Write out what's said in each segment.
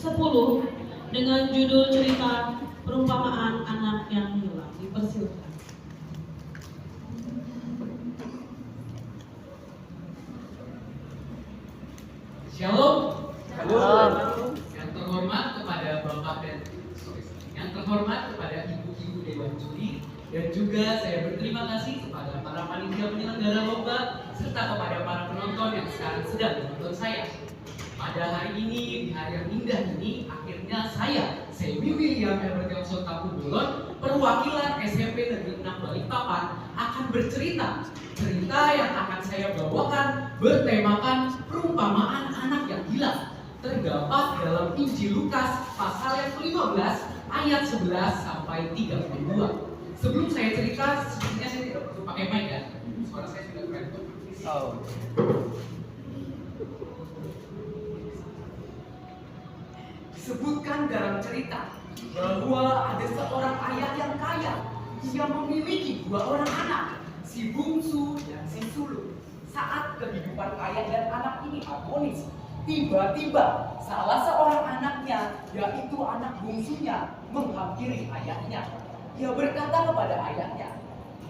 10 dengan judul cerita perumpamaan anak yang hilang. Dipersilakan. Shalom. Shalom. Yang terhormat kepada Bapak dan yang terhormat kepada ibu-ibu Dewan Juri, dan juga saya berterima kasih kepada para panitia penyelenggara lomba serta kepada para penonton yang sekarang sedang menonton saya. Pada hari ini, di hari yang indah ini, akhirnya saya, Semi William Emergenson Tapubulon, perwakilan SMP Negeri 6 Balikpapan, akan bercerita. Cerita yang akan saya bawakan bertemakan perumpamaan anak yang hilang, terdapat dalam Injil Lukas pasal yang ke-15 ayat 11 sampai 32. Sebelum saya cerita, sepertinya saya tidak perlu pakai mic ya. Suara saya sudah keren. Disebutkan dalam cerita bahwa ada seorang ayah yang kaya. Ia memiliki 2 orang anak, si bungsu dan si sulung. Saat kehidupan ayah dan anak ini harmonis, tiba-tiba salah seorang anaknya, yaitu anak bungsunya, menghampiri ayahnya. Ia berkata kepada ayahnya,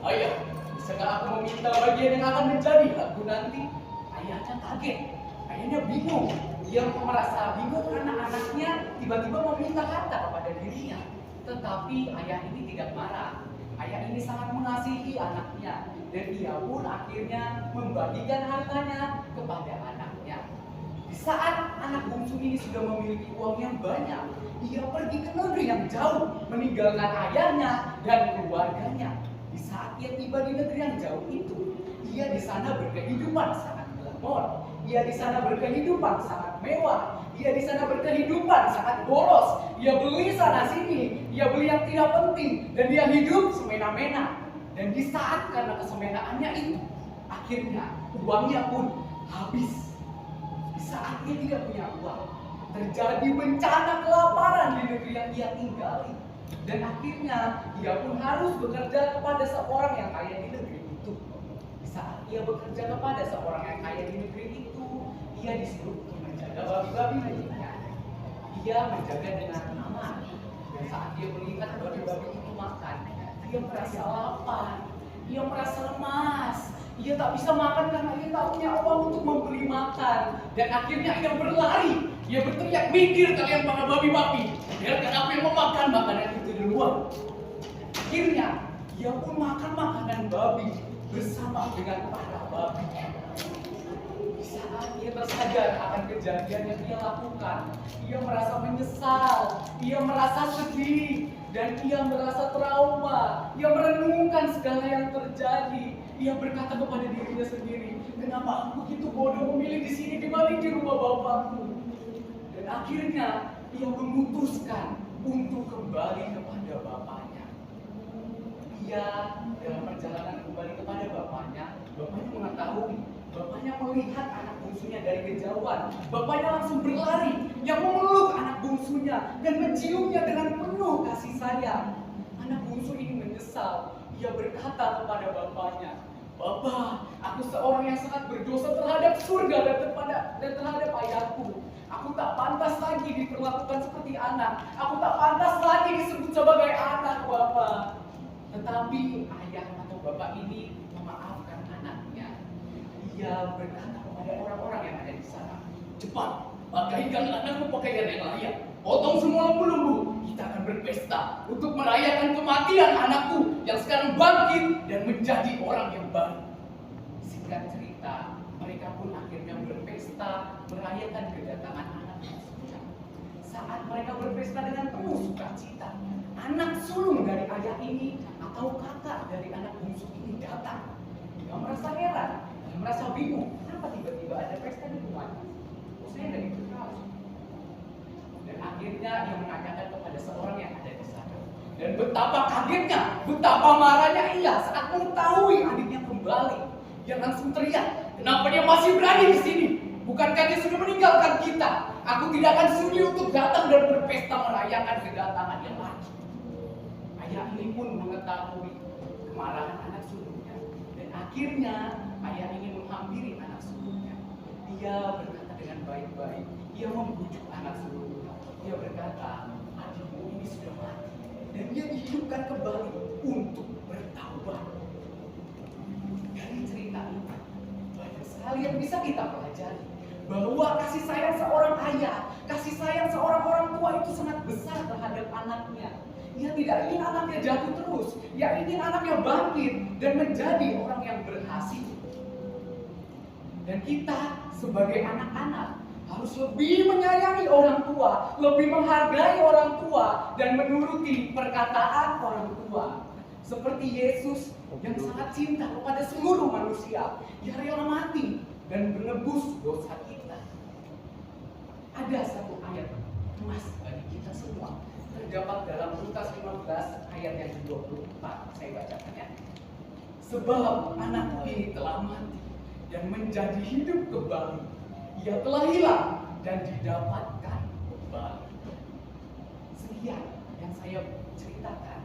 "Ayah, bisakah aku meminta bagian yang akan menjadi hakku nanti?" Ayahnya kaget, ayahnya bingung. Dia merasa bingung karena anaknya tiba-tiba meminta harta kepada dirinya. Tetapi ayah ini tidak marah. Ayah ini sangat mengasihi anaknya, dan ia pun akhirnya membagikan hartanya kepada anaknya. Di saat anak bungsu ini sudah memiliki uang yang banyak, ia pergi ke negeri yang jauh, meninggalkan ayahnya dan keluarganya. Di saat ia tiba di negeri yang jauh itu, ia di sana berkehidupan sangat glamor. Ia di sana berkehidupan sangat mewah. Ia di sana berkehidupan sangat boros. Ia beli sana sini. Ia beli yang tidak penting. Dan dia hidup semena-mena. Dan di saat karena kesemenaannya itu, akhirnya uangnya pun habis. Di saat ia tidak punya uang, terjadi bencana kelaparan di negeri yang ia tinggali. Dan akhirnya ia pun harus bekerja kepada seorang yang kaya di negeri itu. Di saat ia bekerja kepada seorang yang kaya di negeri itu, ia disuruh untuk menjaga babi-babi miliknya. Ia menjaga dengan aman. Dan saat dia melihat babi-babi itu makan, dia merasa lapar, dia merasa lemas. Ia tak bisa makan karena ia tak punya uang untuk membeli makan. Dan akhirnya ia berlari. Ia berteriak, "Minggir kalian para babi-babi, biarkan aku yang memakan makanan itu di luar." Akhirnya ia pun makan makanan babi bersama dengan para babi. Di saat ia tersadar akan kejadian yang ia lakukan, ia merasa menyesal, ia merasa sedih, dan ia merasa trauma. Ia merenungkan segala yang terjadi. Ia berkata kepada dirinya sendiri, "Kenapa aku begitu bodoh memilih di sini dibanding di rumah bapakku?" Dan akhirnya ia memutuskan untuk kembali kepada bapaknya. Ia dalam perjalanan kembali kepada bapaknya mengetahui, bapaknya melihat anak bungsunya dari kejauhan. Bapaknya langsung berlari, yang memeluk anak bungsunya dan menciumnya dengan penuh kasih sayang. Anak bungsu ini menyesal. Ia berkata kepada bapaknya, "Bapak, aku seorang yang sangat berdosa terhadap surga dan terhadap ayahku. Aku tak pantas lagi diperlakukan seperti anak. Aku tak pantas lagi disebut sebagai anak, Bapak." Tetapi ayah atau bapak ini memaafkan anaknya. Ia berkata kepada orang-orang yang ada di sana, "Cepat, pakaikan anakku pakaian yang layak. Potong semua lembu-lembu. Kita akan berpesta untuk merayakan kematian anakku yang sekarang bangkit dan menjadi orang yang baru." Singkat cerita, mereka pun akhirnya berpesta merayakan kedatangan anak bungsunya. Saat mereka berpesta dengan penuh sukacita, anak sulung dari ayah ini atau kakak dari anak bungsu ini datang. Dia merasa heran, dia merasa bingung, kenapa tiba-tiba ada pesta di rumahnya? Saya dari tahu. Dan akhirnya ia menanyakan kepada seorang yang ada di sana. Dan betapa kagetnya, betapa marahnya ia saat mengetahui adiknya kembali. Dia langsung teriak, "Kenapa dia masih berada di sini? Bukankah dia sudah meninggalkan kita? Aku tidak akan sudi untuk datang dan berpesta merayakan kedatangan yang lagi." Ayah ini pun mengetahui kemarahan anak sulungnya. Dan akhirnya ayah ini menghampiri anak sulungnya. Dia berkata dengan baik-baik. Ia membujuk anak sulungnya. Dia berkata, adikmu ini sudah mati dan dia dihidupkan kembali untuk bertaubat. Dari cerita ini banyak sekali yang bisa kita pelajari, bahwa kasih sayang seorang ayah, kasih sayang seorang orang tua itu sangat besar terhadap anaknya. Ia tidak ingin anaknya jatuh terus, ia ingin anaknya bangkit dan menjadi orang yang berhasil. Dan kita sebagai anak-anak harus lebih menyayangi orang tua, lebih menghargai orang tua, dan menuruti perkataan orang tua. Seperti Yesus yang sangat cinta kepada seluruh manusia, ia rela mati dan menebus dosa kita. Ada satu ayat emas bagi kita semua, terdapat dalam Lukas 15 ayat yang ke-24. Saya bacakannya. Sebab anak ini telah mati dan menjadi hidup kembali. Ia telah hilang dan didapatkan kembali. Sekian yang saya ceritakan.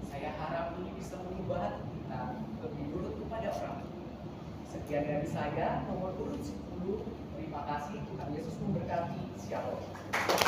Saya harap ini bisa mengubah kita lebih nurut kepada orang tua. Sekian dari saya, nomor urut 10. Terima kasih. Tuhan Yesus memberkati. Shalom.